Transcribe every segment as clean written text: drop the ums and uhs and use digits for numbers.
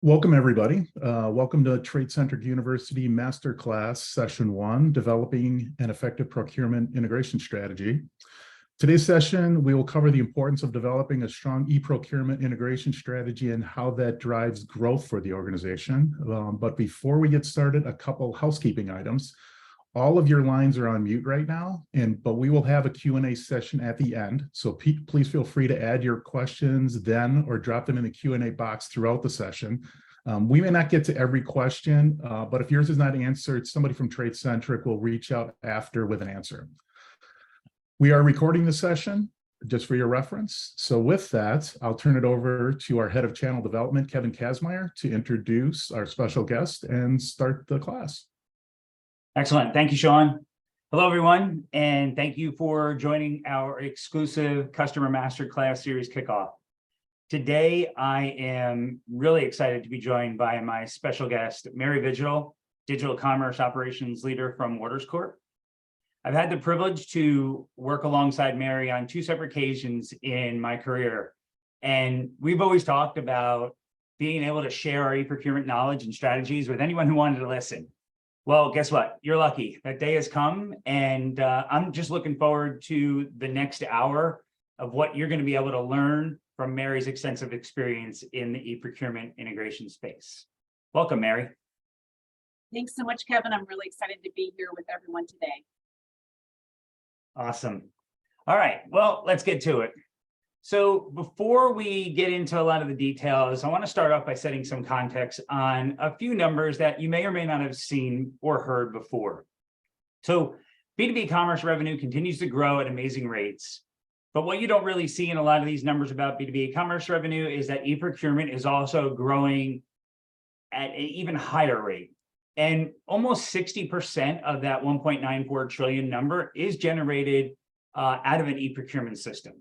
Welcome, everybody. Welcome to TradeCentric University Masterclass Session 1, Developing an Effective Procurement Integration Strategy. Today's session, we will cover the importance of developing a strong eProcurement integration strategy and how that drives growth for the organization. But before we get started, a couple housekeeping items. All of your lines are on mute right now, but we will have a Q&A session at the end. So please feel free to add your questions then or drop them in the Q&A box throughout the session. We may not get to every question, but if yours is not answered, somebody from TradeCentric will reach out after with an answer. We are recording the session just for your reference. So with that, I'll turn it over to our Head of Channel Development, Kevin Kazmaier, to introduce our special guest and start the class. Excellent. Thank you, Sean. Hello, everyone, and thank you for joining our exclusive Customer Masterclass Series kickoff. Today, I am really excited to be joined by my special guest, Mary Vigil, Digital Commerce Operations Leader from Waters Corp. I've had the privilege to work alongside Mary on two separate occasions in my career, and we've always talked about being able to share our e-procurement knowledge and strategies with anyone who wanted to listen. Well, guess what? You're lucky. That day has come, and I'm just looking forward to the next hour of what you're going to be able to learn from Mary's extensive experience in the e-procurement integration space. Welcome, Mary. Thanks so much, Kevin. I'm really excited to be here with everyone today. Awesome. All right, well, let's get to it. So before we get into a lot of the details, I want to start off by setting some context on a few numbers that you may or may not have seen or heard before. So B2B commerce revenue continues to grow at amazing rates. But what you don't really see in a lot of these numbers about B2B commerce revenue is that e-procurement is also growing at an even higher rate. And almost 60% of that 1.94 trillion number is generated out of an e-procurement system.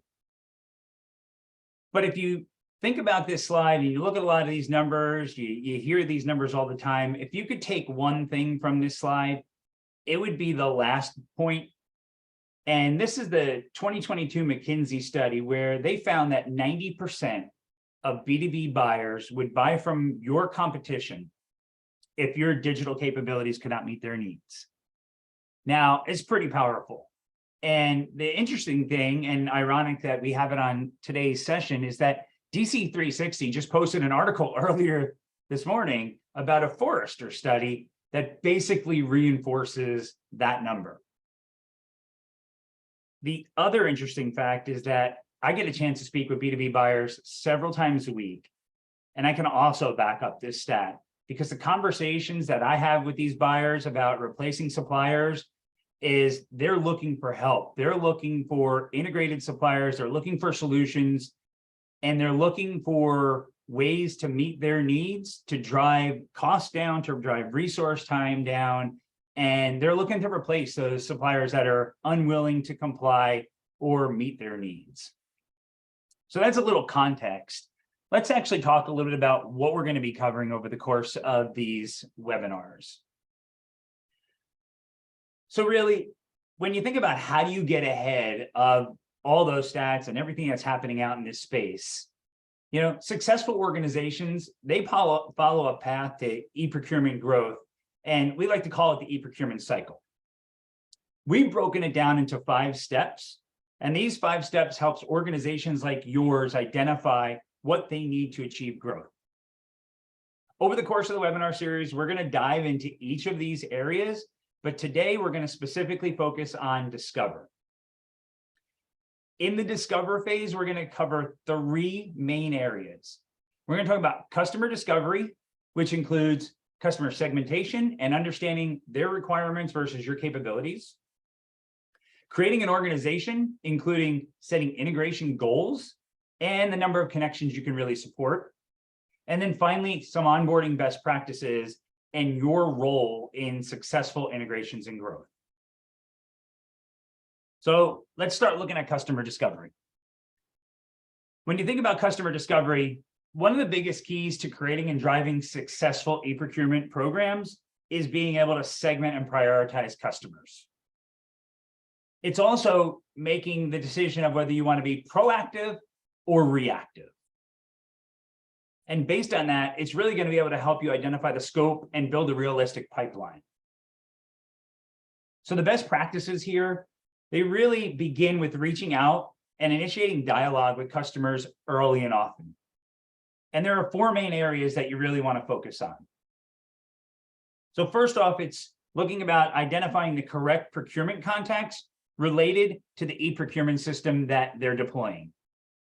But if you think about this slide and you look at a lot of these numbers, you hear these numbers all the time. If you could take one thing from this slide, it would be the last point. And this is the 2022 McKinsey study where they found that 90% of B2B buyers would buy from your competition if your digital capabilities could not meet their needs. Now, it's pretty powerful. And the interesting thing, and ironic that we have it on today's session, is that DC 360 just posted an article earlier this morning about a Forrester study that basically reinforces that number. The other interesting fact is that I get a chance to speak with B2B buyers several times a week, and I can also back up this stat because the conversations that I have with these buyers about replacing suppliers is they're looking for help. They're looking for integrated suppliers. They're looking for solutions, and they're looking for ways to meet their needs, to drive costs down, to drive resource time down. And they're looking to replace those suppliers that are unwilling to comply or meet their needs. So that's a little context. Let's actually talk a little bit about what we're going to be covering over the course of these webinars. So really, when you think about how do you get ahead of all those stats and everything that's happening out in this space, you know, successful organizations, they follow a path to e-procurement growth, and we like to call it the e-procurement cycle. We've broken it down into 5 steps, and these 5 steps helps organizations like yours identify what they need to achieve growth. Over the course of the webinar series, we're going to dive into each of these areas. But today we're going to specifically focus on discover. In the discover phase, we're going to cover 3 main areas. We're going to talk about customer discovery, which includes customer segmentation and understanding their requirements versus your capabilities. Creating an organization, including setting integration goals and the number of connections you can really support. And then finally, some onboarding best practices and your role in successful integrations and growth. So let's start looking at customer discovery. When you think about customer discovery, one of the biggest keys to creating and driving successful e-procurement programs is being able to segment and prioritize customers. It's also making the decision of whether you want to be proactive or reactive. And based on that, it's really going to be able to help you identify the scope and build a realistic pipeline. So the best practices here, they really begin with reaching out and initiating dialogue with customers early and often. And there are 4 main areas that you really want to focus on. So first off, it's looking about identifying the correct procurement contacts related to the eProcurement system that they're deploying.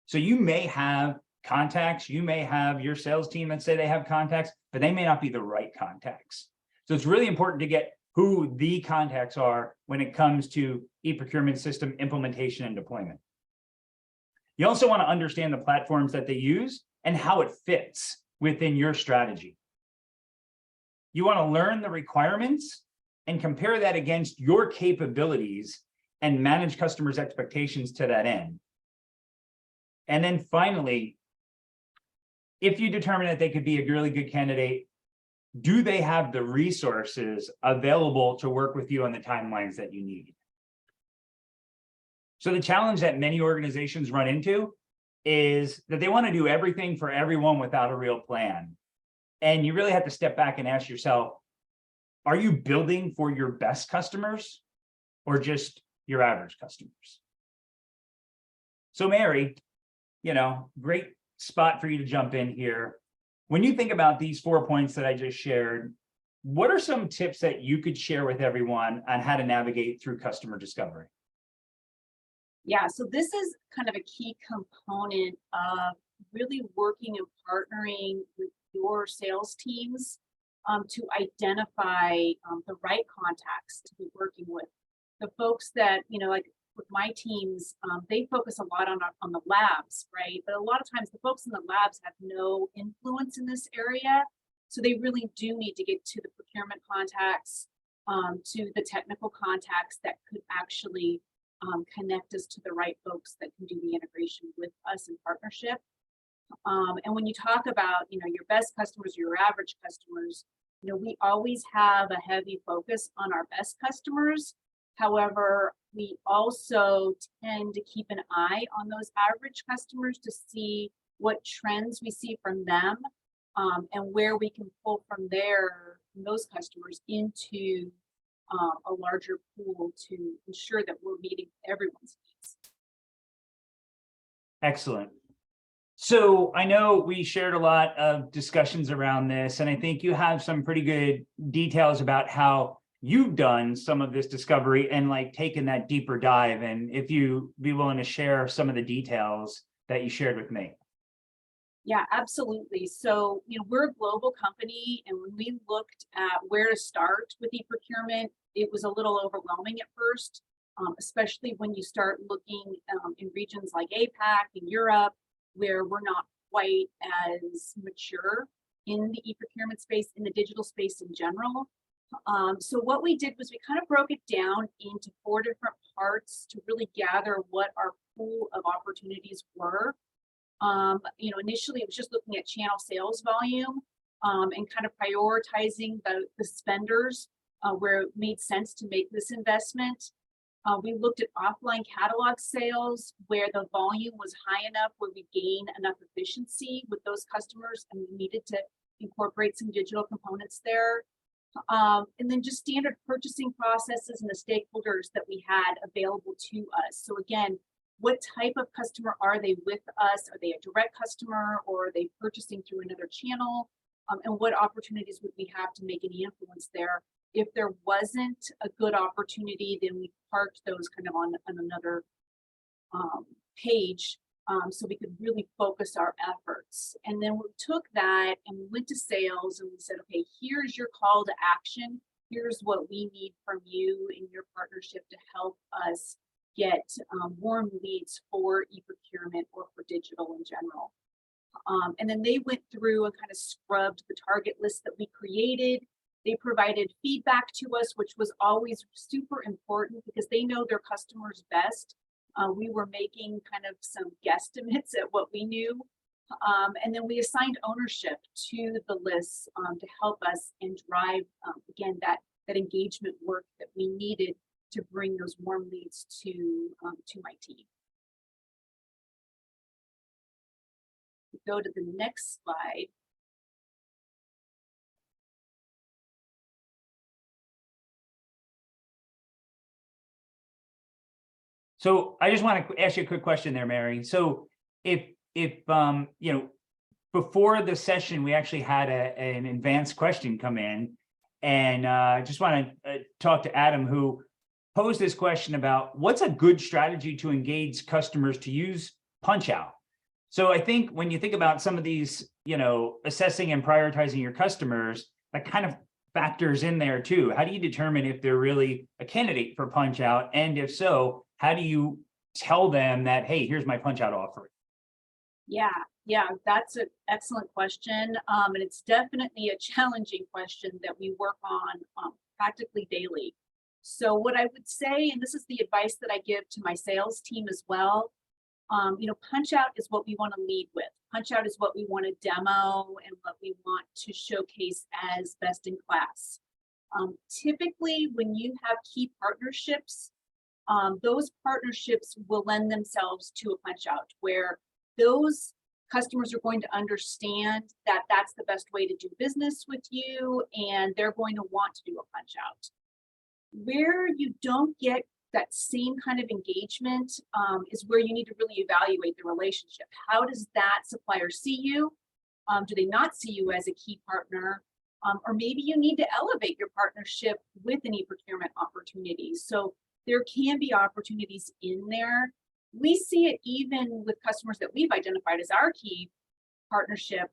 So you may have contacts, you may have your sales team that say they have contacts, but they may not be the right contacts. So it's really important to get who the contacts are when it comes to eProcurement system implementation and deployment. You also want to understand the platforms that they use and how it fits within your strategy. You want to learn the requirements and compare that against your capabilities and manage customers' expectations to that end. And then finally, if you determine that they could be a really good candidate, do they have the resources available to work with you on the timelines that you need? So the challenge that many organizations run into is that they want to do everything for everyone without a real plan. And you really have to step back and ask yourself, are you building for your best customers or just your average customers? So Mary, great spot for you to jump in here. When you think about these 4 points that I just shared, what are some tips that you could share with everyone on how to navigate through customer discovery? Yeah, so this is kind of a key component of really working and partnering with your sales teams to identify the right contacts to be working with. The folks that, like with my teams, they focus a lot on the labs, right? But a lot of times the folks in the labs have no influence in this area. So they really do need to get to the procurement contacts, to the technical contacts that could actually connect us to the right folks that can do the integration with us in partnership. And when you talk about, your best customers, your average customers, we always have a heavy focus on our best customers. However, we also tend to keep an eye on those average customers to see what trends we see from them, and where we can pull from those customers into a larger pool to ensure that we're meeting everyone's needs. Excellent. So I know we shared a lot of discussions around this, and I think you have some pretty good details about how you've done some of this discovery and taken that deeper dive. And if you be willing to share some of the details that you shared with me. Yeah, absolutely. So, we're a global company, and when we looked at where to start with eProcurement, it was a little overwhelming at first, especially when you start looking in regions like APAC and Europe, where we're not quite as mature in the eProcurement space, in the digital space in general. So what we did was we kind of broke it down into 4 different parts to really gather what our pool of opportunities were. Initially it was just looking at channel sales volume, and kind of prioritizing the spenders where it made sense to make this investment. We looked at offline catalog sales where the volume was high enough where we gained enough efficiency with those customers and we needed to incorporate some digital components there. And then just standard purchasing processes and the stakeholders that we had available to us. So again, what type of customer are they with us? Are they a direct customer, or are they purchasing through another channel? And what opportunities would we have to make any influence there? If there wasn't a good opportunity, then we parked those kind of on another page, so we could really focus our efforts. And then we took that and we went to sales and we said, okay, here's your call to action. Here's what we need from you in your partnership to help us get warm leads for eProcurement or for digital in general. And then they went through and kind of scrubbed the target list that we created. They provided feedback to us, which was always super important because they know their customers best. We were making kind of some guesstimates at what we knew. And then we assigned ownership to the lists to help us and drive, again, that engagement work that we needed to bring those warm leads to my team. go to the next slide. So I just want to ask you a quick question there, Mary. So if you know, before the session, we actually had an advanced question come in, and I just want to talk to Adam, who posed this question about what's a good strategy to engage customers to use Punchout. So I think when you think about some of these, you know, assessing and prioritizing your customers, that kind of factors in there too. How do you determine if they're really a candidate for Punchout? And if so, how do you tell them that, hey, here's my Punchout offering? Yeah, that's an excellent question. And it's definitely a challenging question that we work on practically daily. So what I would say, and this is the advice that I give to my sales team as well, you know, Punchout is what we want to lead with. Punchout is what we want to demo and what we want to showcase as best in class. Typically, when you have key partnerships, those partnerships will lend themselves to a Punchout where those customers are going to understand that that's the best way to do business with you, and they're going to want to do a Punchout. Where you don't get that same kind of engagement is where you need to really evaluate the relationship. How does that supplier see you? Do they not see you as a key partner? Or maybe you need to elevate your partnership with an e-procurement opportunity. So there can be opportunities in there. We see it even with customers that we've identified as our key partnership.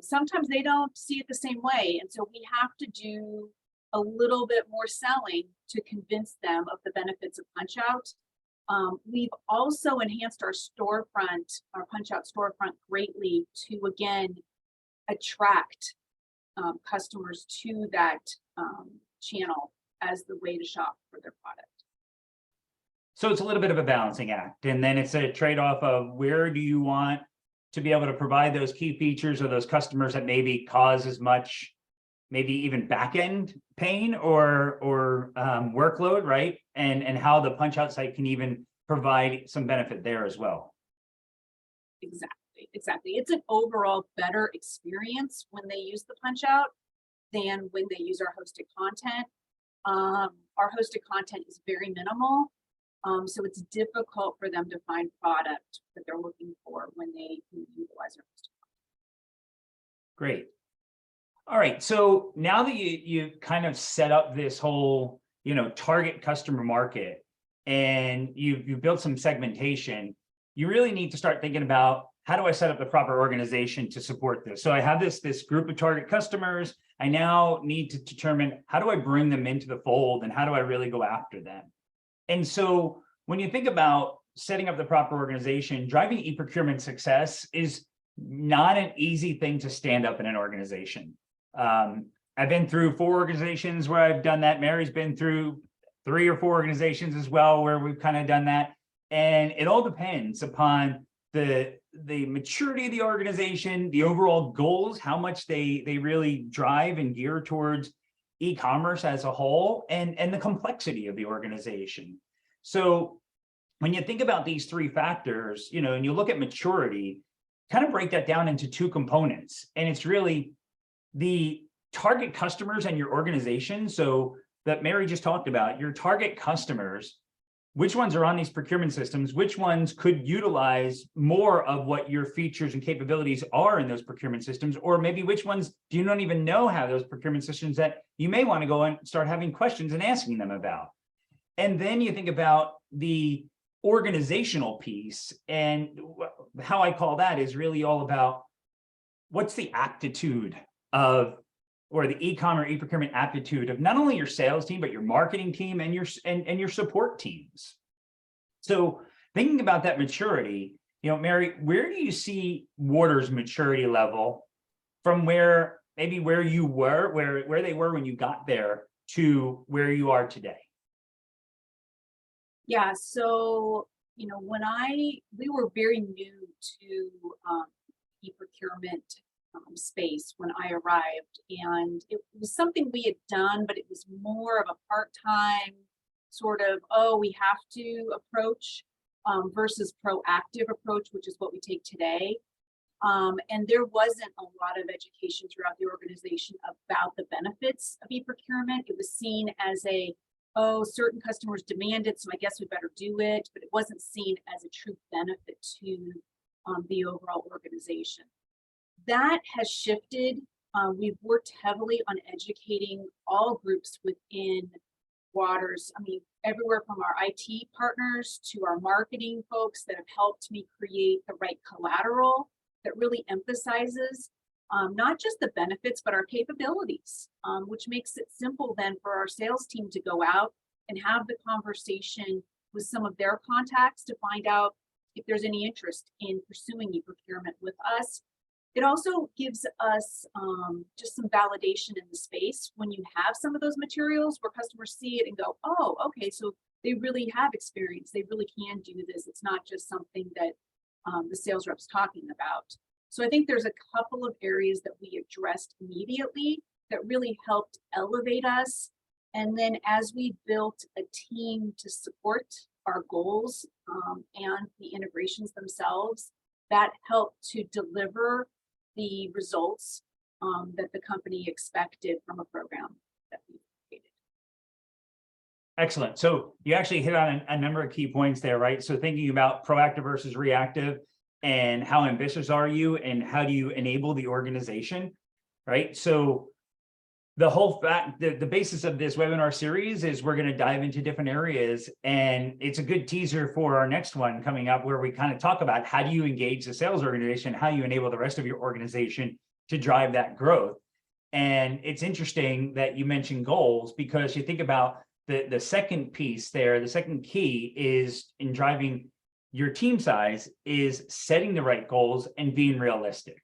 Sometimes they don't see it the same way. And so we have to do a little bit more selling to convince them of the benefits of Punchout. We've also enhanced our storefront, our Punchout storefront greatly to, again, attract customers to that channel as the way to shop for their product. So it's a little bit of a balancing act. And then it's a trade-off of where do you want to be able to provide those key features or those customers that maybe cause as much, maybe even back-end pain or workload, right? And how the Punchout site can even provide some benefit there as well. Exactly. It's an overall better experience when they use the Punchout than when they use our hosted content. Our hosted content is very minimal. So it's difficult for them to find product that they're looking for when they utilize our hosted content. Great. All right. So now that you kind of set up this whole, you know, target customer market and you've built some segmentation, you really need to start thinking about how do I set up the proper organization to support this? So I have this group of target customers. I now need to determine how do I bring them into the fold and how do I really go after them? And so when you think about setting up the proper organization, driving e-procurement success is not an easy thing to stand up in an organization. I've been through 4 organizations where I've done that. Mary's been through 3 or 4 organizations as well where we've kind of done that. And it all depends upon the maturity of the organization, the overall goals, how much they really drive and gear towards e-commerce as a whole, and the complexity of the organization. So when you think about these 3 factors, you know, and you look at maturity, kind of break that down into 2 components. And it's really the target customers and your organization. So that Mary just talked about, your target customers, which ones are on these procurement systems, which ones could utilize more of what your features and capabilities are in those procurement systems, or maybe which ones do you not even know have those procurement systems that you may want to go and start having questions and asking them about. And then you think about the organizational piece, and how I call that is really all about what's the aptitude of, or the e-commerce e-procurement aptitude of not only your sales team, but your marketing team and your support teams. So thinking about that maturity, you know, Mary, where do you see Water's maturity level from where maybe where you were, where they were when you got there to where you are today? Yeah, so, you know, we were very new to e-procurement space when I arrived, and it was something we had done, but it was more of a part-time sort of, oh, we have to approach versus proactive approach, which is what we take today. And there wasn't a lot of education throughout the organization about the benefits of eProcurement. It was seen as oh, certain customers demand it, so I guess we better do it, but it wasn't seen as a true benefit to the overall organization. That has shifted. We've worked heavily on educating all groups within Waters. I mean, everywhere from our IT partners to our marketing folks that have helped me create the right collateral that really emphasizes not just the benefits, but our capabilities, which makes it simple then for our sales team to go out and have the conversation with some of their contacts to find out if there's any interest in pursuing eProcurement with us. It also gives us just some validation in the space when you have some of those materials where customers see it and go, oh, okay, so they really have experience. They really can do this. It's not just something that the sales rep's talking about. So I think there's a couple of areas that we addressed immediately that really helped elevate us. And then as we built a team to support our goals and the integrations themselves, that helped to deliver the results that the company expected from a program that we created. Excellent. So you actually hit on a number of key points there, right? So thinking about proactive versus reactive and how ambitious are you and how do you enable the organization, right? So the whole fact, the basis of this webinar series is we're going to dive into different areas, and it's a good teaser for our next one coming up where we kind of talk about how do you engage the sales organization, how you enable the rest of your organization to drive that growth. And it's interesting that you mentioned goals, because you think about the second piece there, the second key is in driving your team size is setting the right goals and being realistic,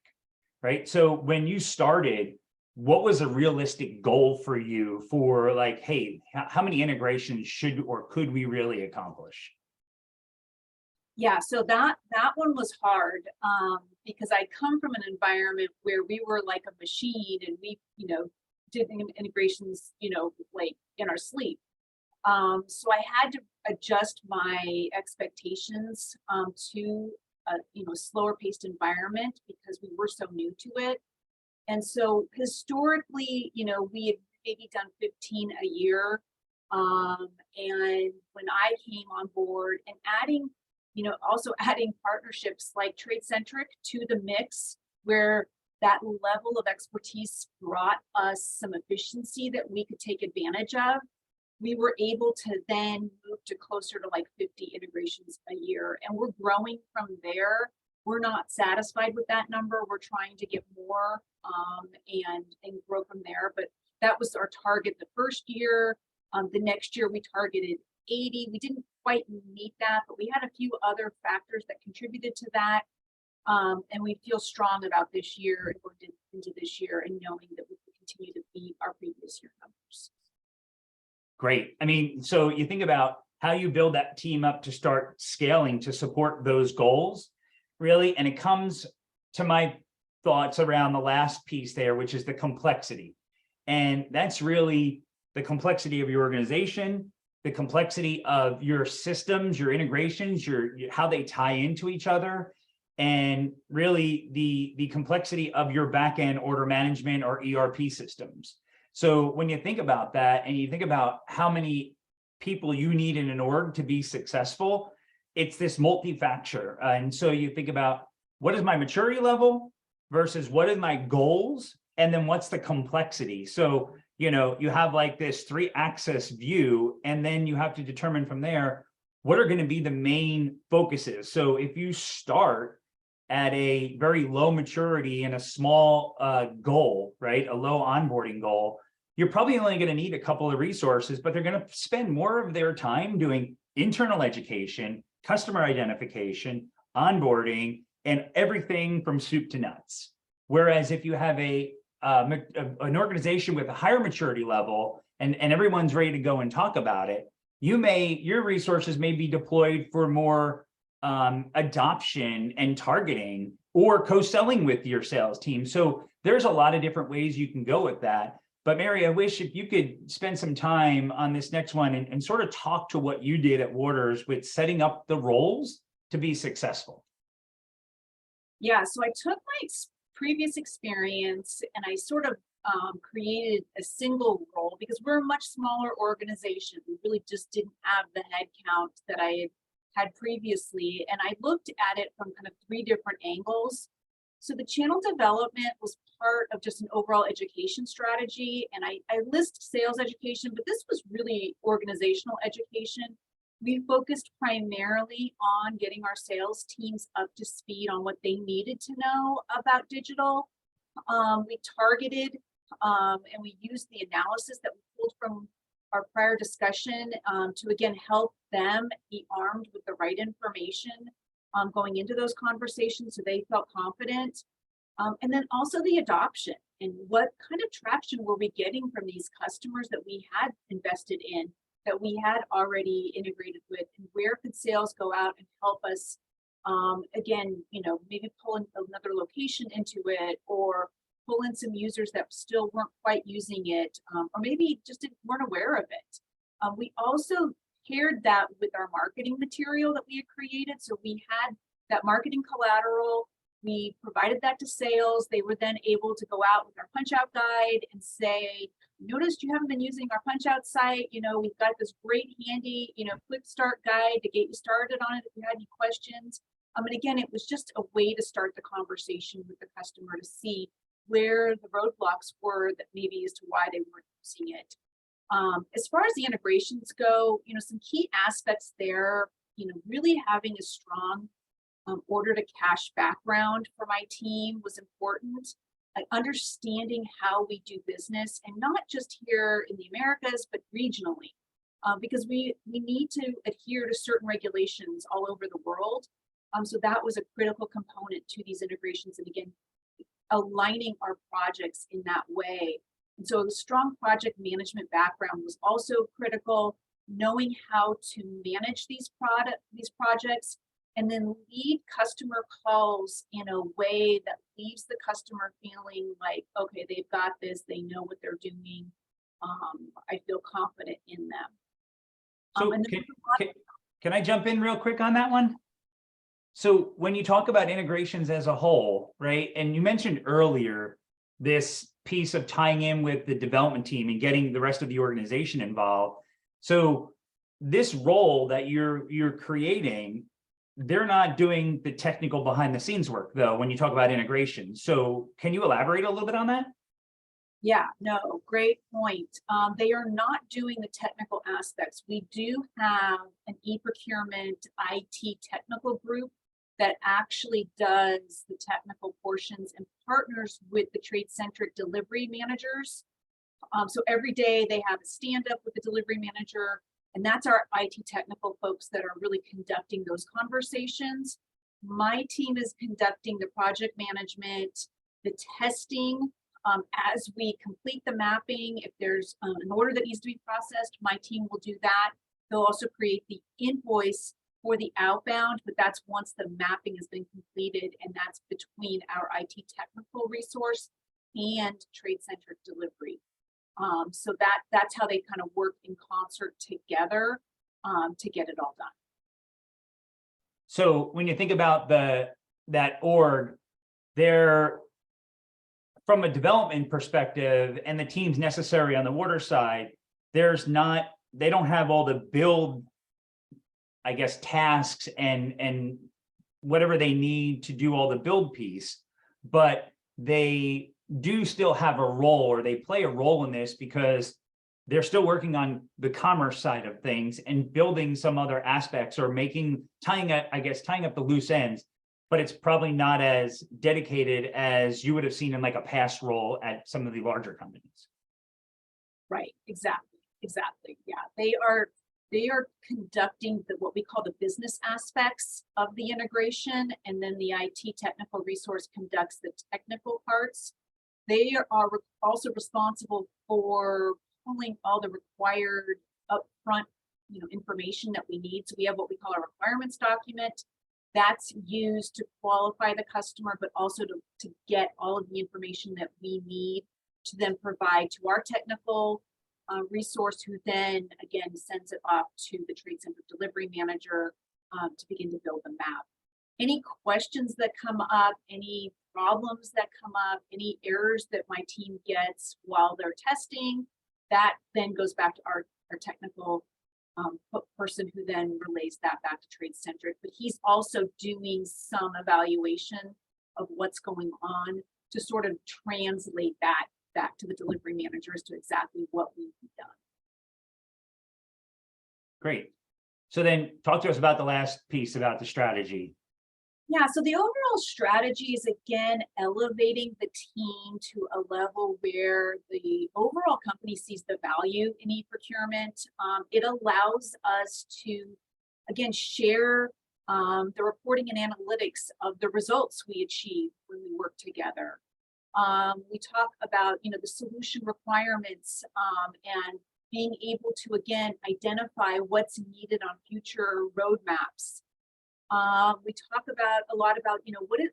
right? So when you started, what was a realistic goal for you for like, hey, how many integrations should or could we really accomplish? Yeah, so that one was hard because I come from an environment where we were like a machine and we, did integrations, like in our sleep. So I had to adjust my expectations to a slower paced environment because we were so new to it. And so historically, we had maybe done 15 a year. And when I came on board and adding, also adding partnerships like TradeCentric to the mix, where that level of expertise brought us some efficiency that we could take advantage of, we were able to then move to closer to like 50 integrations a year. And we're growing from there. We're not satisfied with that number. We're trying to get more and grow from there. But that was our target the first year. The next year we targeted 80. We didn't quite meet that, but we had a few other factors that contributed to that. And we feel strong about this year and going into this year and knowing that we will continue to beat our previous year numbers. Great. I mean, so you think about how you build that team up to start scaling to support those goals, really, and it comes to my thoughts around the last piece there, which is the complexity. And that's really the complexity of your organization, the complexity of your systems, your integrations, how they tie into each other, and really the complexity of your back-end order management or ERP systems. So when you think about that and you think about how many people you need in an org to be successful, it's this multi-factor. And so you think about what is my maturity level versus what are my goals, and then what's the complexity. So, you have like this 3-axis view, and then you have to determine from there, what are going to be the main focuses. So if you start at a very low maturity and a small goal, right, a low onboarding goal, you're probably only going to need a couple of resources, but they're going to spend more of their time doing internal education, customer identification, onboarding, and everything from soup to nuts. Whereas if you have an organization with a higher maturity level and everyone's ready to go and talk about it, your resources may be deployed for more adoption and targeting or co-selling with your sales team. So there's a lot of different ways you can go with that. But Mary, I wish if you could spend some time on this next one and sort of talk to what you did at Waters with setting up the roles to be successful. Yeah, so I took my previous experience and I sort of created a single role because we're a much smaller organization. We really just didn't have the head count that I had previously. And I looked at it from kind of 3 different angles. So the channel development was part of just an overall education strategy. And I list sales education, but this was really organizational education. We focused primarily on getting our sales teams up to speed on what they needed to know about digital. We targeted and we used the analysis that we pulled from our prior discussion to again help them be armed with the right information going into those conversations so they felt confident. And then also the adoption and what kind of traction were we getting from these customers that we had invested in, that we had already integrated with, and where could sales go out and help us again, maybe pull in another location into it, or pull in some users that still weren't quite using it, or maybe just weren't aware of it. We also paired that with our marketing material that we had created. So we had that marketing collateral, we provided that to sales. They were then able to go out with our punch out guide and say, noticed you haven't been using our punch out site. We've got this great handy, quick start guide to get you started on it if you had any questions. And again, it was just a way to start the conversation with the customer to see where the roadblocks were that maybe as to why they weren't using it. As far as the integrations go, some key aspects there, really having a strong order to cash background for my team was important. Understanding how we do business, and not just here in the Americas, but regionally, because we need to adhere to certain regulations all over the world. So that was a critical component to these integrations, and again, aligning our projects in that way. And so a strong project management background was also critical, knowing how to manage these projects, and then lead customer calls in a way that leaves the customer feeling like, okay, they've got this, they know what they're doing. I feel confident in them. So can I jump in real quick on that one? So when you talk about integrations as a whole, right, and you mentioned earlier this piece of tying in with the development team and getting the rest of the organization involved. So this role that you're creating, they're not doing the technical behind the scenes work though, when you talk about integration. So can you elaborate a little bit on that? Yeah, no, great point. They are not doing the technical aspects. We do have an eProcurement IT technical group that actually does the technical portions and partners with the TradeCentric delivery managers. So every day they have a stand up with the delivery manager, and that's our IT technical folks that are really conducting those conversations. My team is conducting the project management, the testing. As we complete the mapping, if there's an order that needs to be processed, my team will do that. They'll also create the invoice for the outbound, but that's once the mapping has been completed, and that's between our IT technical resource and TradeCentric delivery. So that's how they kind of work in concert together to get it all done. So when you think about that org, they're from a development perspective and the teams necessary on the order side, they don't have all the build, I guess, tasks and whatever they need to do all the build piece, but they do still have a role, or they play a role in this because they're still working on the commerce side of things and building some other aspects, or tying up the loose ends, but it's probably not as dedicated as you would have seen in like a past role at some of the larger companies. Right, exactly. Yeah, they are conducting what we call the business aspects of the integration, and then the IT technical resource conducts the technical parts. They are also responsible for pulling all the required upfront, information that we need. So we have what we call a requirements document that's used to qualify the customer, but also to get all of the information that we need to then provide to our technical resource, who then again sends it off to the TradeCentric delivery manager to begin to build the map. any questions that come up, any problems that come up, any errors that my team gets while they're testing, that then goes back to our technical person who then relays that back to TradeCentric. But he's also doing some evaluation of what's going on to sort of translate that back to the delivery managers to exactly what we've done. Great. So then talk to us about the last piece about the strategy. Yeah, so the overall strategy is, again, elevating the team to a level where the overall company sees the value in eProcurement. It allows us to, again, share the reporting and analytics of the results we achieve when we work together. We talk about, the solution requirements and being able to, again, identify what's needed on future roadmaps. We talk a lot about,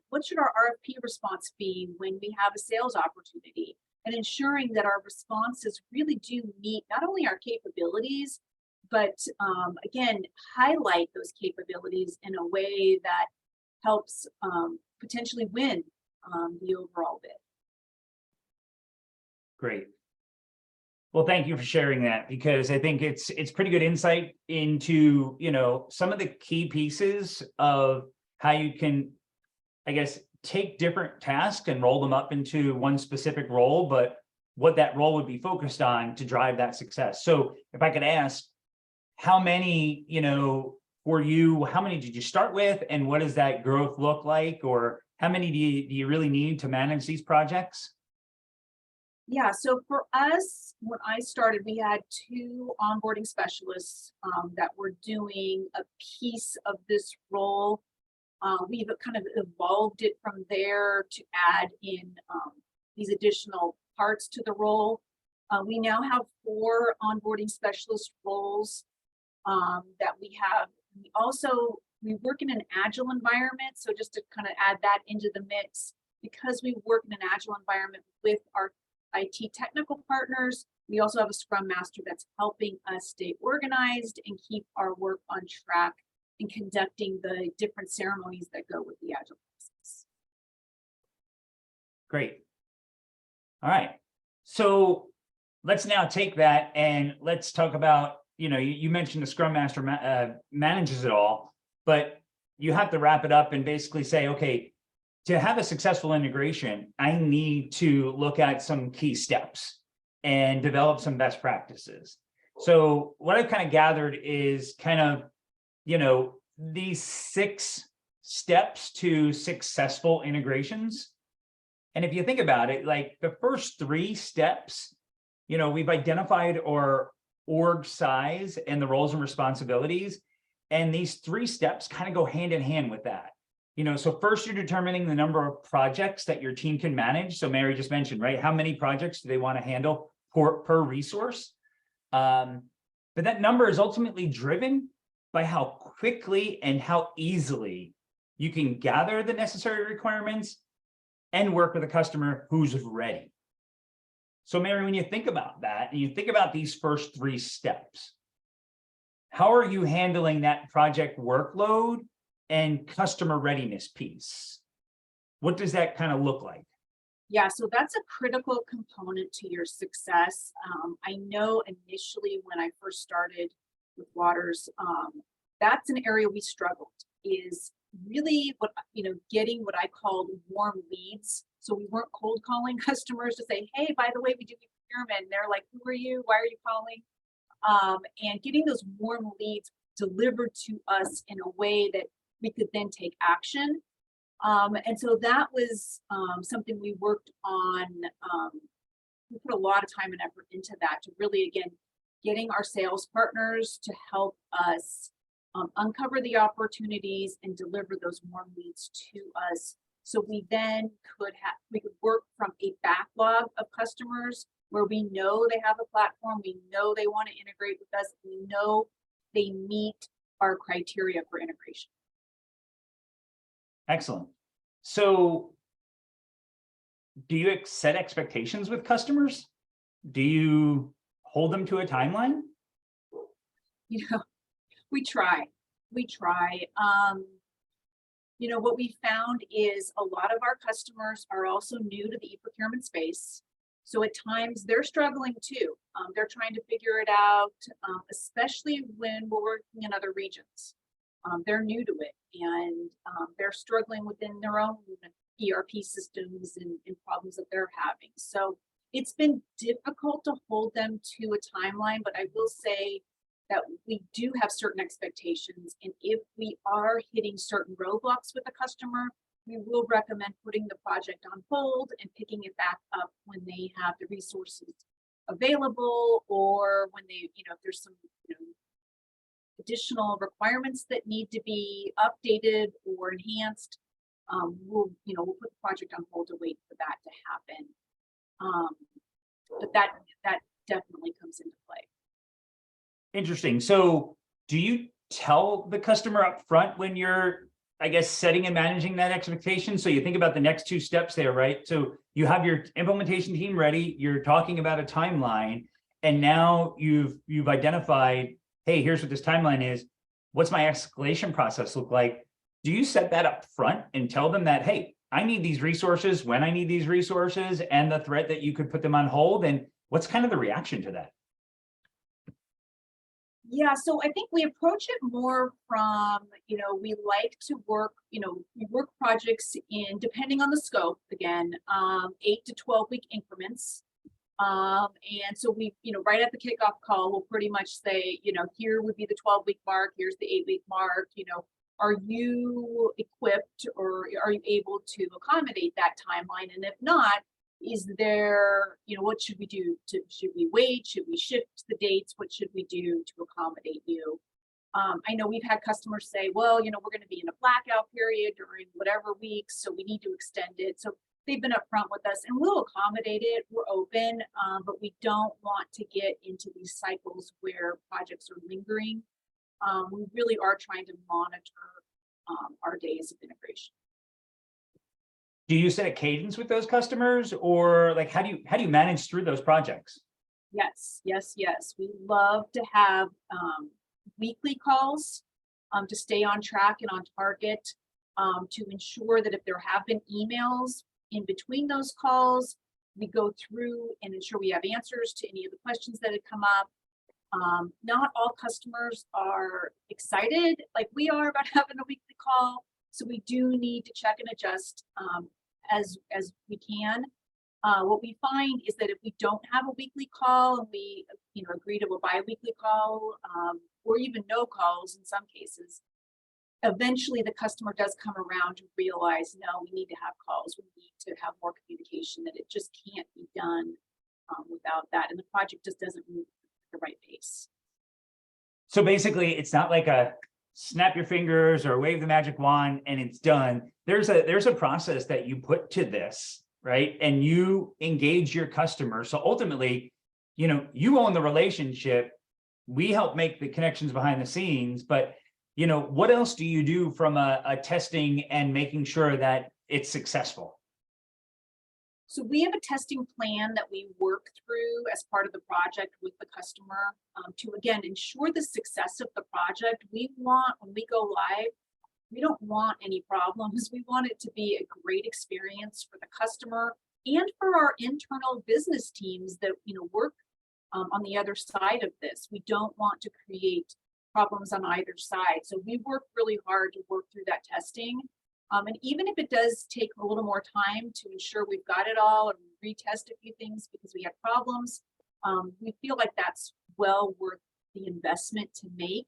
what should our RFP response be when we have a sales opportunity, and ensuring that our responses really do meet not only our capabilities, but again, highlight those capabilities in a way that helps potentially win the overall bid. Great. Well, thank you for sharing that, because I think it's pretty good insight into, some of the key pieces of how you can, I guess, take different tasks and roll them up into one specific role, but what that role would be focused on to drive that success. So if I could ask, how many, for you, how many did you start with, and what does that growth look like? Or how many do you really need to manage these projects? Yeah, so for us, when I started, we had 2 onboarding specialists that were doing a piece of this role. We've kind of evolved it from there to add in these additional parts to the role. We now have 4 onboarding specialist roles that we have. We work in an agile environment, so just to kind of add that into the mix, because we work in an agile environment with our IT technical partners, we also have a Scrum Master that's helping us stay organized and keep our work on track in conducting the different ceremonies that go with the agile process. Great. All right. So let's now take that and let's talk about, you mentioned the Scrum Master manages it all, but you have to wrap it up and basically say, okay, to have a successful integration, I need to look at some key steps and develop some best practices. So what I've kind of gathered is kind of, these 6 steps to successful integrations. And if you think about it, like the first 3 steps, we've identified our org size and the roles and responsibilities. And these 3 steps kind of go hand in hand with that. So first you're determining the number of projects that your team can manage. So Mary just mentioned, right? How many projects do they want to handle per resource? But that number is ultimately driven by how quickly and how easily you can gather the necessary requirements and work with a customer who's ready. So Mary, when you think about that, and you think about these first 3 steps, how are you handling that project workload and customer readiness piece? What does that kind of look like? Yeah, so that's a critical component to your success. I know initially when I first started with Waters, that's an area we struggled, is really getting what I called warm leads. So we weren't cold calling customers to say, hey, by the way, we do procurement. And they're like, who are you? Why are you calling? And getting those warm leads delivered to us in a way that we could then take action. And so that was something we worked on. We put a lot of time and effort into that to really, again, getting our sales partners to help us uncover the opportunities and deliver those warm leads to us. So we then could work from a backlog of customers where we know they have a platform, we know they want to integrate with us, we know they meet our criteria for integration. Excellent. So do you set expectations with customers? Do you hold them to a timeline? We try. What we found is a lot of our customers are also new to the e-procurement space. So at times they're struggling too. They're trying to figure it out, especially when we're working in other regions. They're new to it, and they're struggling within their own ERP systems and problems that they're having. So it's been difficult to hold them to a timeline, but I will say that we do have certain expectations. And if we are hitting certain roadblocks with the customer, we will recommend putting the project on hold and picking it back up when they have the resources available, or when they, if there's some, additional requirements that need to be updated or enhanced. We'll put the project on hold to wait for that to happen. But that definitely comes into play. Interesting. So do you tell the customer up front when you're, I guess, setting and managing that expectation? So you think about the next two steps there, right? So you have your implementation team ready, you're talking about a timeline, and now you've identified, hey, here's what this timeline is. What's my escalation process look like? Do you set that up front and tell them that, hey, I need these resources when I need these resources, and the threat that you could put them on hold? And what's kind of the reaction to that? Yeah, so I think we approach it more from, we like to work, we work projects in, depending on the scope, again, 8 to 12-week increments. And so we, right at the kickoff call, we'll pretty much say, here would be the 12-week mark, here's the 8-week mark, are you equipped, or are you able to accommodate that timeline? And if not, is there, what should we do? Should we wait? Should we shift the dates? What should we do to accommodate you? I know we've had customers say, well, we're going to be in a blackout period during whatever weeks, so we need to extend it. So they've been upfront with us, and we'll accommodate it. We're open, but we don't want to get into these cycles where projects are lingering. We really are trying to monitor our days of integration. Do you set a cadence with those customers, or like how do you manage through those projects? Yes. We love to have weekly calls to stay on track and on target, to ensure that if there have been emails in between those calls, we go through and ensure we have answers to any of the questions that have come up. Not all customers are excited like we are about having a weekly call, so we do need to check and adjust as we can. What we find is that if we don't have a weekly call, and we agree to a bi-weekly call, or even no calls in some cases, eventually the customer does come around to realize, no, we need to have calls, we need to have more communication, that it just can't be done without that, and the project just doesn't move at the right pace. So basically, it's not like a snap your fingers or wave the magic wand and it's done. There's a process that you put to this, right? And you engage your customer. So ultimately, you own the relationship. We help make the connections behind the scenes, but what else do you do from a testing and making sure that it's successful? So we have a testing plan that we work through as part of the project with the customer, to, again, ensure the success of the project. We want, when we go live, we don't want any problems. We want it to be a great experience for the customer and for our internal business teams that work on the other side of this. We don't want to create problems on either side. So we work really hard to work through that testing. And even if it does take a little more time to ensure we've got it all and retest a few things because we had problems, we feel like that's well worth the investment to make,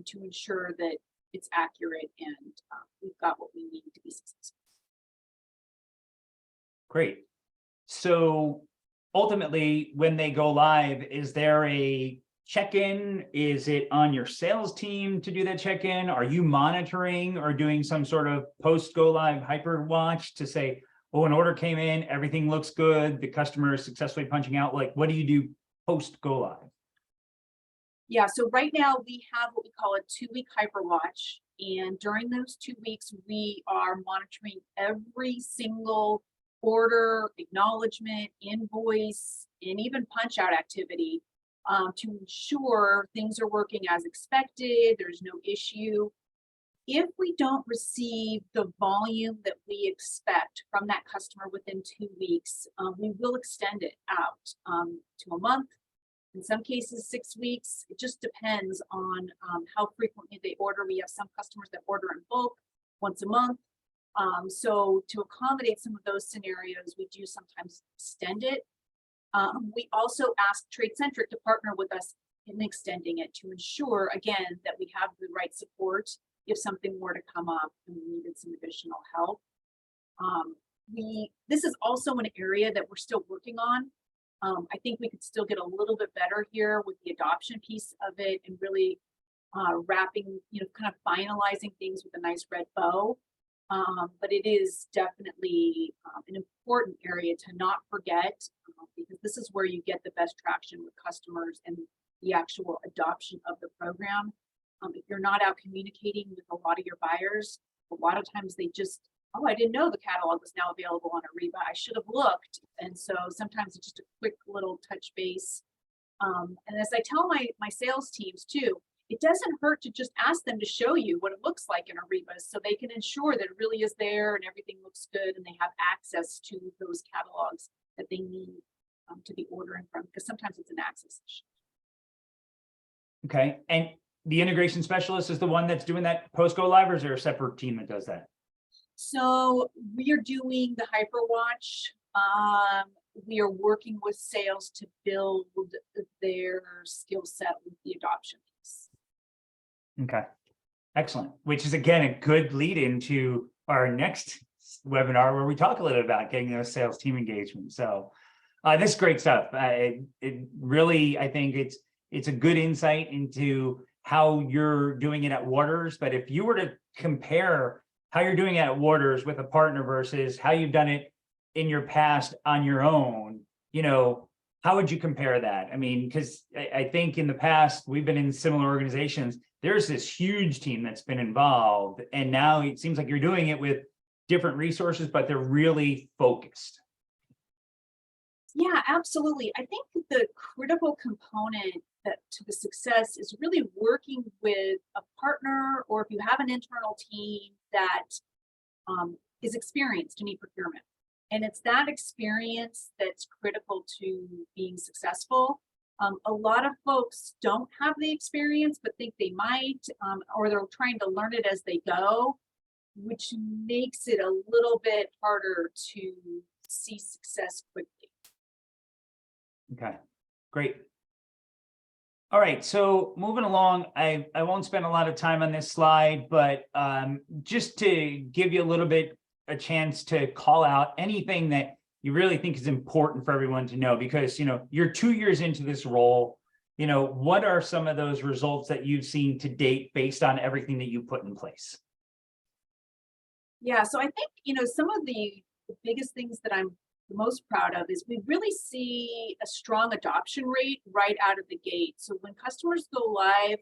to ensure that it's accurate and we've got what we need to be successful. Great. So ultimately, when they go live, is there a check-in? Is it on your sales team to do that check-in? Are you monitoring or doing some sort of post-go live hyper watch to say, oh, an order came in, everything looks good, the customer is successfully punching out? Like, what do you do post-go live? Yeah, so right now we have what we call a 2-week hyper watch. And during those 2 weeks, we are monitoring every single order, acknowledgement, invoice, and even punch out activity, to ensure things are working as expected, there's no issue. If we don't receive the volume that we expect from that customer within 2 weeks, we will extend it out to a month. In some cases, 6 weeks. It just depends on how frequently they order. We have some customers that order in bulk once a month. So to accommodate some of those scenarios, we do sometimes extend it. We also ask TradeCentric to partner with us in extending it to ensure, again, that we have the right support if something were to come up and we needed some additional help. This is also an area that we're still working on. I think we could still get a little bit better here with the adoption piece of it and really wrapping, kind of finalizing things with a nice red bow. But it is definitely an important area to not forget, because this is where you get the best traction with customers and the actual adoption of the program. If you're not out communicating with a lot of your buyers, a lot of times they just, oh, I didn't know the catalog was now available on Ariba. I should have looked. And so sometimes it's just a quick little touch base. And as I tell my sales teams too, it doesn't hurt to just ask them to show you what it looks like in Ariba so they can ensure that it really is there and everything looks good and they have access to those catalogs that they need to be ordering from, because sometimes it's an access issue. Okay, and the integration specialist is the one that's doing that post-go live, or is there a separate team that does that? So we are doing the HyperWatch. We are working with sales to build their skill set with the adoption piece. Okay, excellent. Which is, again, a good lead into our next webinar where we talk a little bit about getting those sales team engagement. So this is great stuff. It really, I think it's a good insight into how you're doing it at Waters. But if you were to compare how you're doing it at Waters with a partner versus how you've done it in your past on your own, how would you compare that? I mean, because I think in the past, we've been in similar organizations. There's this huge team that's been involved. And now it seems like you're doing it with different resources, but they're really focused. Yeah, absolutely. I think the critical component to the success is really working with a partner, or if you have an internal team that is experienced in eProcurement. And it's that experience that's critical to being successful. A lot of folks don't have the experience, but think they might, or they're trying to learn it as they go, which makes it a little bit harder to see success quickly. Okay, great. All right, so moving along, I won't spend a lot of time on this slide, but just to give you a little bit a chance to call out anything that you really think is important for everyone to know, because you're 2 years into this role. What are some of those results that you've seen to date based on everything that you put in place? Yeah, so I think some of the biggest things that I'm the most proud of is we really see a strong adoption rate right out of the gate. So when customers go live,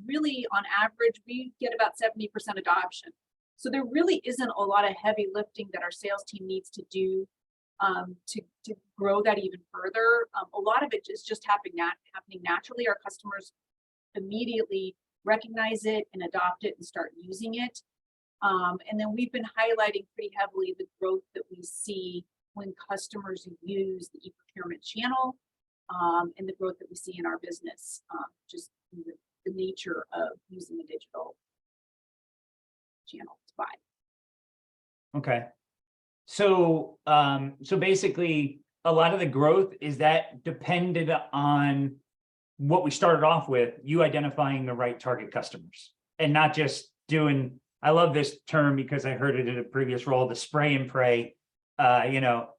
really on average, we get about 70% adoption. So there really isn't a lot of heavy lifting that our sales team needs to do to grow that even further. A lot of it is just happening naturally. Our customers immediately recognize it and adopt it and start using it. And then we've been highlighting pretty heavily the growth that we see when customers use the eProcurement channel, and the growth that we see in our business, just the nature of using a digital channel to buy. Okay, so so basically, a lot of the growth is that depended on what we started off with, you identifying the right target customers, and not just doing. I love this term because I heard it in a previous role, the spray and pray.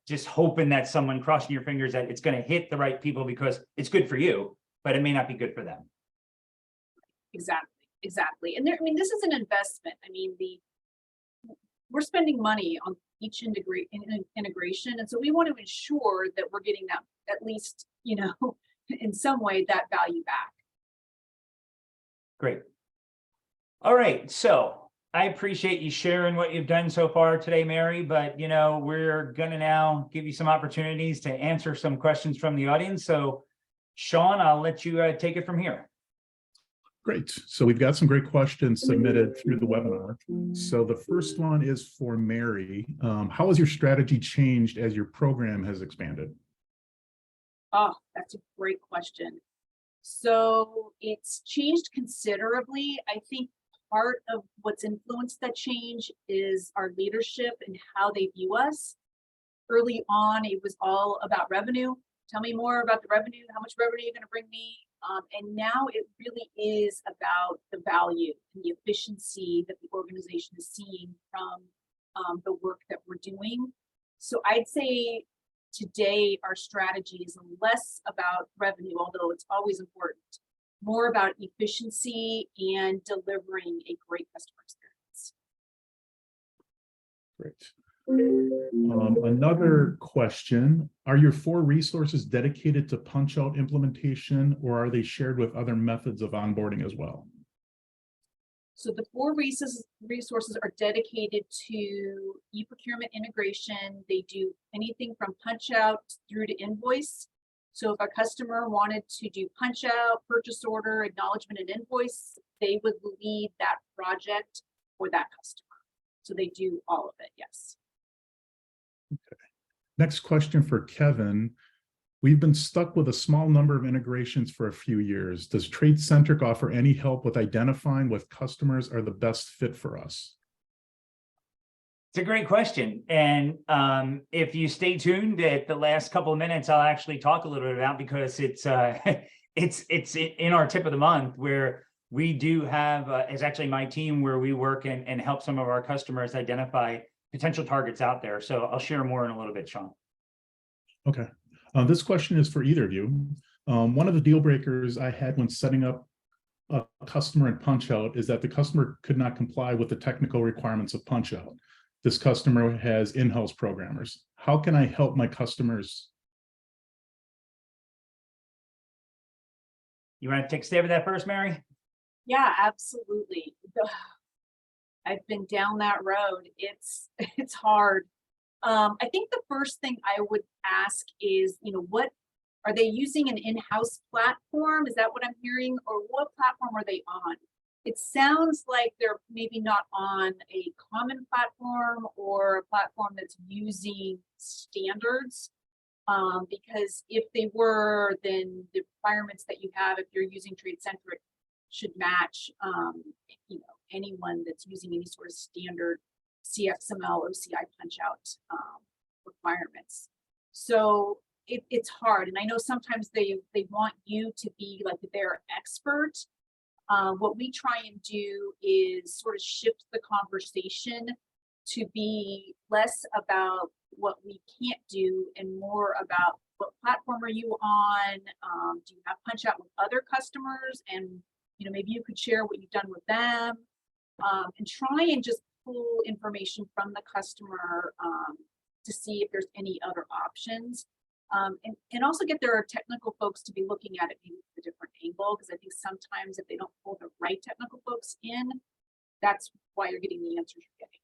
Just hoping that someone, crossing your fingers that it's going to hit the right people because it's good for you, but it may not be good for them. Exactly. And this is an investment. We're spending money on each integration. And so we want to ensure that we're getting that, at least, in some way, that value back. Great. All right. So I appreciate you sharing what you've done so far today, Mary, but we're going to now give you some opportunities to answer some questions from the audience. So Sean, I'll let you take it from here. Great. So we've got some great questions submitted through the webinar. So the first one is for Mary. How has your strategy changed as your program has expanded? Oh, that's a great question. So it's changed considerably. I think part of what's influenced that change is our leadership and how they view us. Early on, it was all about revenue. Tell me more about the revenue. How much revenue are you going to bring me? And now it really is about the value and the efficiency that the organization is seeing from the work that we're doing. So I'd say today our strategy is less about revenue, although it's always important, more about efficiency and delivering a great customer experience. Great. Another question, are your 4 resources dedicated to punch-out implementation, or are they shared with other methods of onboarding as well? So the 4 resources are dedicated to eProcurement integration. They do anything from punch out through to invoice. So if a customer wanted to do punch out, purchase order, acknowledgement, and invoice, they would lead that project for that customer. So they do all of it, yes. Okay. Next question for Kevin. We've been stuck with a small number of integrations for a few years. Does TradeCentric offer any help with identifying what customers are the best fit for us? It's a great question. And if you stay tuned at the last couple of minutes, I'll actually talk a little bit about, because it's it's in our tip of the month, where we do have, it's actually my team where we work and help some of our customers identify potential targets out there. So I'll share more in a little bit, Sean. Okay. This question is for either of you. One of the deal breakers I had when setting up a customer in punch-out is that the customer could not comply with the technical requirements of punch-out. This customer has in-house programmers. How can I help my customers? You want to take a stab at that first, Mary? Yeah, absolutely. I've been down that road. It's hard. I think the first thing I would ask is, what are they using, an in-house platform? Is that what I'm hearing? Or what platform are they on? It sounds like they're maybe not on a common platform or a platform that's using standards. Because if they were, then the requirements that you have, if you're using TradeCentric, should match anyone that's using any sort of standard CXML OCI punch out requirements. So it's hard, and I know sometimes they want you to be like their expert. What we try and do is sort of shift the conversation to be less about what we can't do and more about what platform are you on. Do you have punch out with other customers, and maybe you could share what you've done with them, and try and just pull information from the customer to see if there's any other options, and also get their technical folks to be looking at it maybe from a different angle, because I think sometimes if they don't pull the right technical folks in, that's why you're getting the answers you're getting.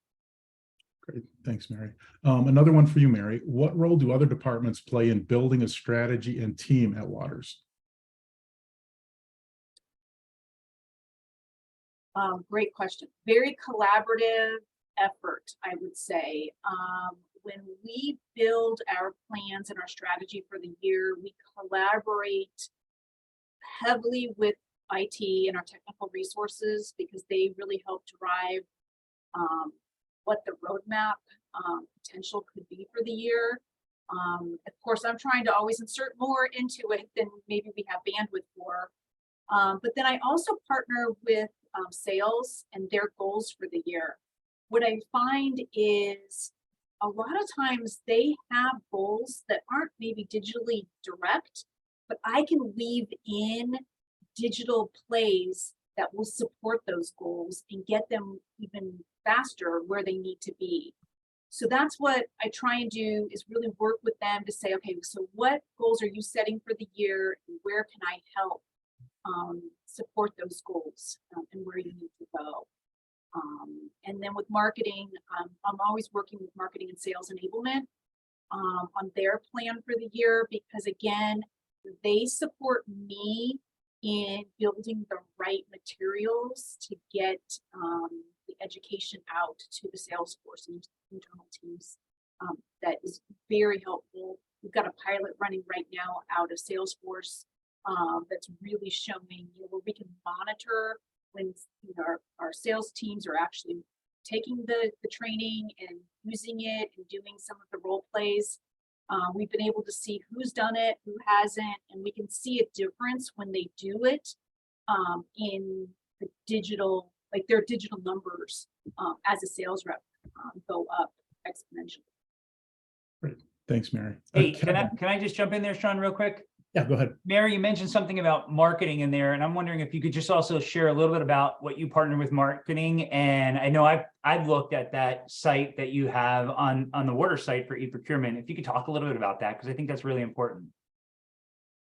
Great, thanks, Mary. Another one for you, Mary. What role do other departments play in building a strategy and team at Waters? Great question. Very collaborative effort, I would say. When we build our plans and our strategy for the year, we collaborate heavily with IT and our technical resources, because they really help drive what the roadmap potential could be for the year. Of course, I'm trying to always insert more into it than maybe we have bandwidth for. But then I also partner with sales and their goals for the year. What I find is a lot of times they have goals that aren't maybe digitally direct, but I can weave in digital plays that will support those goals and get them even faster where they need to be. So that's what I try and do, is really work with them to say, okay, so what goals are you setting for the year, and where can I help support those goals, and where you need to go. And then with marketing, I'm always working with marketing and sales enablement on their plan for the year, because again, they support me in building the right materials to get the education out to the sales force and internal teams. That is very helpful. We've got a pilot running right now out of Salesforce that's really showing where we can monitor when our sales teams are actually taking the training and using it and doing some of the role plays. We've been able to see who's done it, who hasn't, and we can see a difference when they do it in the digital, like their digital numbers as a sales rep go up exponentially. Great. Thanks, Mary. Hey, Kevin. can I just jump in there, Sean, real quick? Yeah, go ahead. Mary, you mentioned something about marketing in there, and I'm wondering if you could just also share a little bit about what you partner with marketing. And I know I've looked at that site that you have on the order site for eProcurement. If you could talk a little bit about that, because I think that's really important.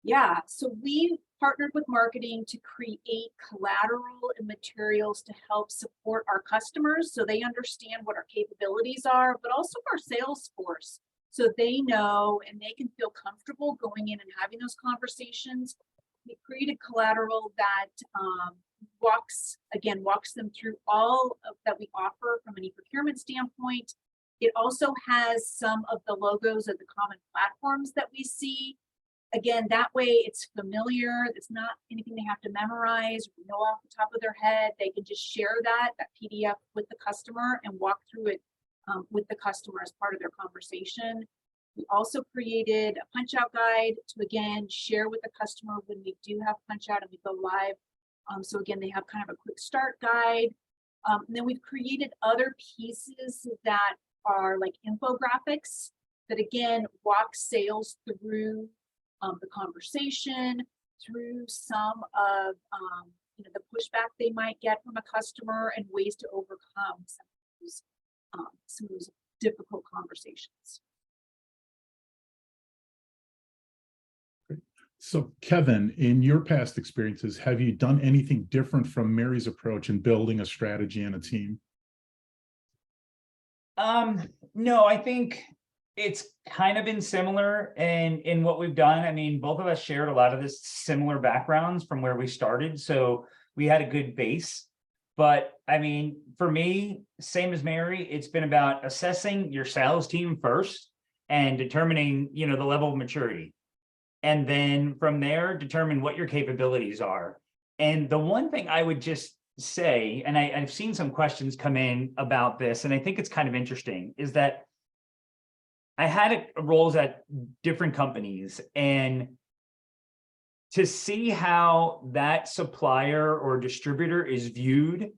Yeah, so we partnered with marketing to create collateral and materials to help support our customers so they understand what our capabilities are, but also our sales force, so they know and they can feel comfortable going in and having those conversations. We created collateral that walks them through all of that we offer from an eProcurement standpoint. It also has some of the logos of the common platforms that we see. Again, that way it's familiar. It's not anything they have to memorize or know off the top of their head. They can just share that PDF with the customer and walk through it with the customer as part of their conversation. We also created a punch out guide to, again, share with the customer when we do have punch out and we go live. So again, they have kind of a quick start guide. And then we've created other pieces that are like infographics that, again, walk sales through the conversation, through some of the pushback they might get from a customer and ways to overcome some of those difficult conversations. So Kevin, in your past experiences, have you done anything different from Mary's approach in building a strategy and a team? No, I think it's kind of been similar in what we've done. I mean, both of us shared a lot of this similar backgrounds from where we started, so we had a good base. But I mean, for me, same as Mary, it's been about assessing your sales team first and determining, the level of maturity. And then from there, determine what your capabilities are. And the one thing I would just say, and I've seen some questions come in about this, and I think it's kind of interesting, is that I had roles at different companies, and to see how that supplier or distributor is viewed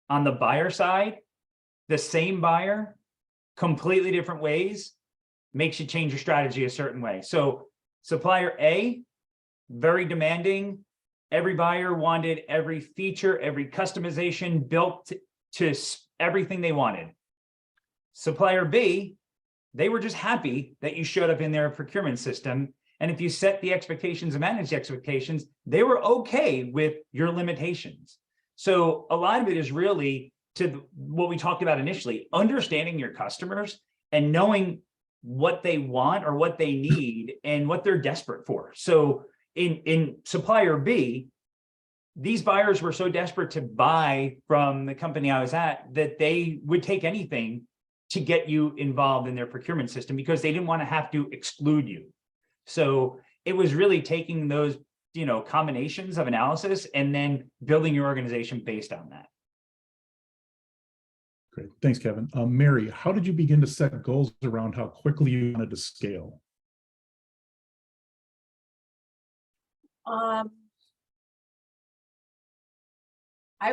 on the buyer side, the same buyer, completely different ways, makes you change your strategy a certain way. So supplier A, very demanding. Every buyer wanted every feature, every customization built to everything they wanted. Supplier B, they were just happy that you showed up in their procurement system. And if you set the expectations and manage the expectations, they were okay with your limitations. So a lot of it is really to what we talked about initially, understanding your customers and knowing what they want or what they need and what they're desperate for. So in supplier B, these buyers were so desperate to buy from the company I was at that they would take anything to get you involved in their procurement system because they didn't want to have to exclude you. So it was really taking those, combinations of analysis and then building your organization based on that. Great. Thanks, Kevin. Mary, how did you begin to set goals around how quickly you wanted to scale? I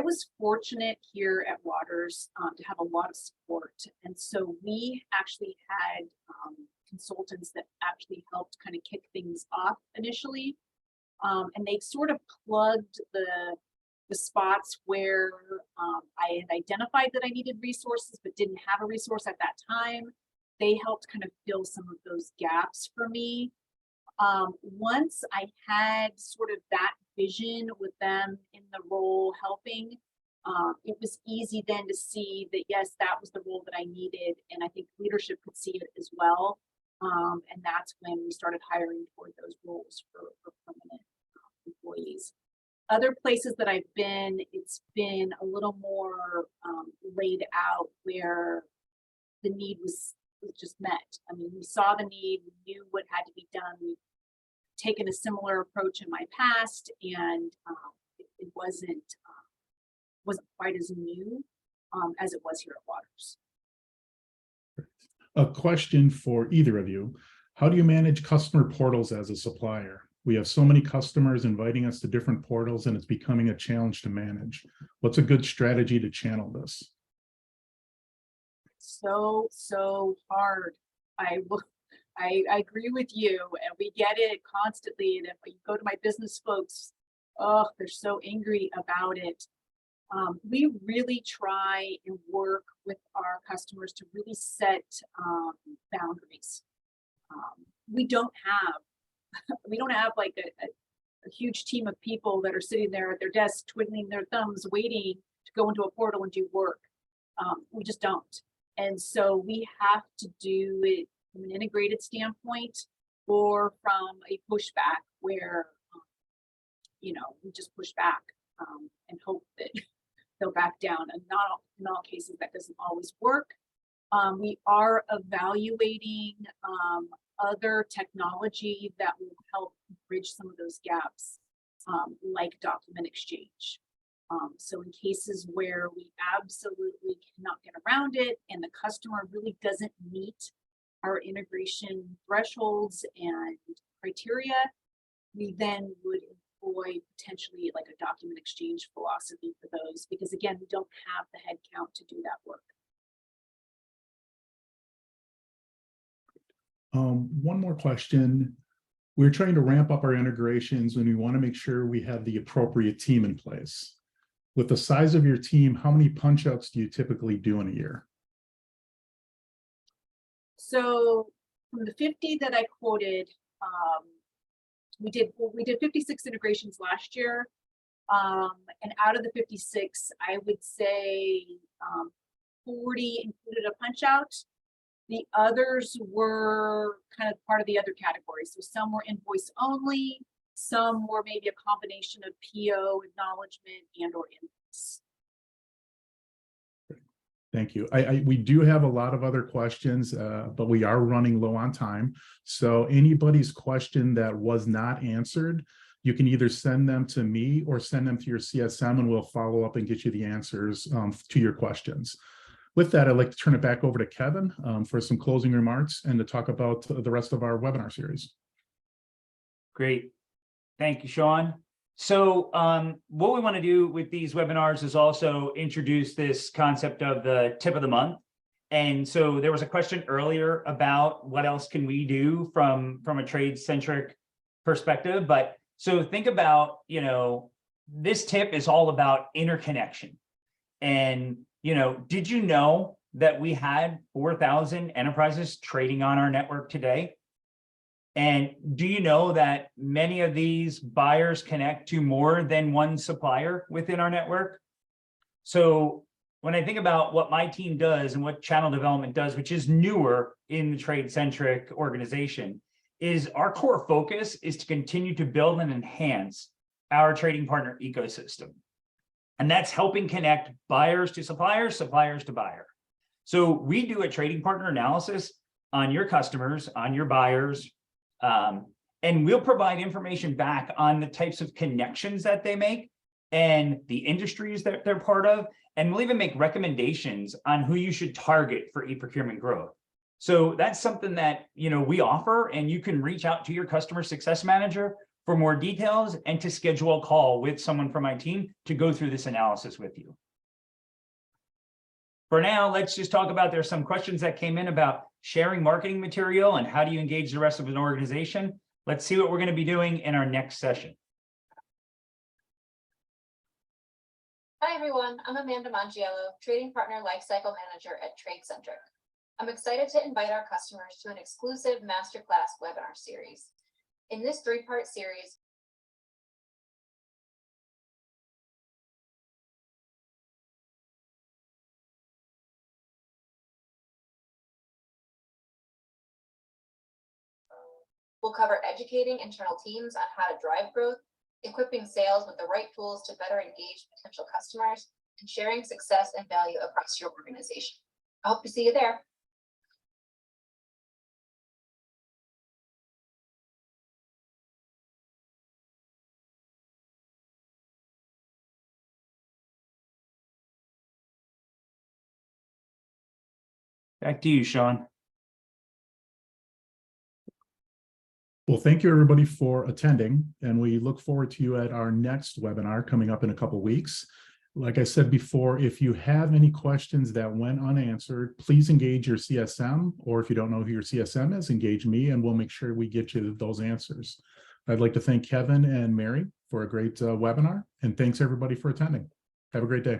was fortunate here at Waters to have a lot of support. And so we actually had consultants that actually helped kind of kick things off initially. And they sort of plugged the spots where I had identified that I needed resources, but didn't have a resource at that time. They helped kind of fill some of those gaps for me. Once I had sort of that vision with them in the role helping, it was easy then to see that, yes, that was the role that I needed. And I think leadership could see it as well. And that's when we started hiring toward those roles for permanent employees. Other places that I've been, it's been a little more laid out where the need was just met. I mean, we saw the need, we knew what had to be done. We've taken a similar approach in my past, and it wasn't quite as new as it was here at Waters. A question for either of you. How do you manage customer portals as a supplier? We have so many customers inviting us to different portals, and it's becoming a challenge to manage. What's a good strategy to channel this? So hard. I agree with you, and we get it constantly. And if you go to my business folks, oh, they're so angry about it. We really try and work with our customers to really set boundaries. We don't have like a huge team of people that are sitting there at their desks twiddling their thumbs waiting to go into a portal and do work. We just don't. And so we have to do it from an integrated standpoint or from a pushback where, we just push back and hope that they'll back down. And not in all cases, that doesn't always work. We are evaluating other technology that will help bridge some of those gaps, like document exchange. So in cases where we absolutely cannot get around it and the customer really doesn't meet our integration thresholds and criteria, we then would employ potentially like a document exchange philosophy for those, because again, we don't have the headcount to do that work. One more question. We're trying to ramp up our integrations, and we want to make sure we have the appropriate team in place. With the size of your team, how many punch outs do you typically do in a year? So from the 50 that I quoted, we did 56 integrations last year. And out of the 56, I would say 40 included a punch out. The others were kind of part of the other categories. So some were invoice only, some were maybe a combination of PO, acknowledgement, and or invoice. Thank you. We do have a lot of other questions, but we are running low on time. So anybody's question that was not answered, you can either send them to me or send them to your CSM, and we'll follow up and get you the answers to your questions. With that, I'd like to turn it back over to Kevin for some closing remarks and to talk about the rest of our webinar series. Great. Thank you, Sean. So what we want to do with these webinars is also introduce this concept of the tip of the month. And so there was a question earlier about what else can we do from a trade-centric perspective. But so think about, this tip is all about interconnection. And, did you know that we had 4,000 enterprises trading on our network today? And do you know that many of these buyers connect to more than one supplier within our network? So when I think about what my team does and what channel development does, which is newer in the trade-centric organization, is our core focus is to continue to build and enhance our trading partner ecosystem. And that's helping connect buyers to suppliers, suppliers to buyer. So we do a trading partner analysis on your customers, on your buyers, and we'll provide information back on the types of connections that they make and the industries that they're part of. And we'll even make recommendations on who you should target for eProcurement growth. So that's something that, we offer, and you can reach out to your customer success manager for more details and to schedule a call with someone from my team to go through this analysis with you. For now, let's just talk about, there's some questions that came in about sharing marketing material and how do you engage the rest of an organization. Let's see what we're going to be doing in our next session. Hi, everyone. I'm Amanda Mangiello, Trading Partner Lifecycle Manager at TradeCentric. I'm excited to invite our customers to an exclusive Masterclass webinar series. In this three-part series, we'll cover educating internal teams on how to drive growth, equipping sales with the right tools to better engage potential customers, and sharing success and value across your organization. I hope to see you there. Back to you, Sean. Well, thank you, everybody, for attending, and we look forward to you at our next webinar coming up in a couple weeks. Like I said before, if you have any questions that went unanswered, please engage your CSM, or if you don't know who your CSM is, engage me, and we'll make sure we get you those answers. I'd like to thank Kevin and Mary for a great webinar, and thanks, everybody, for attending. Have a great day.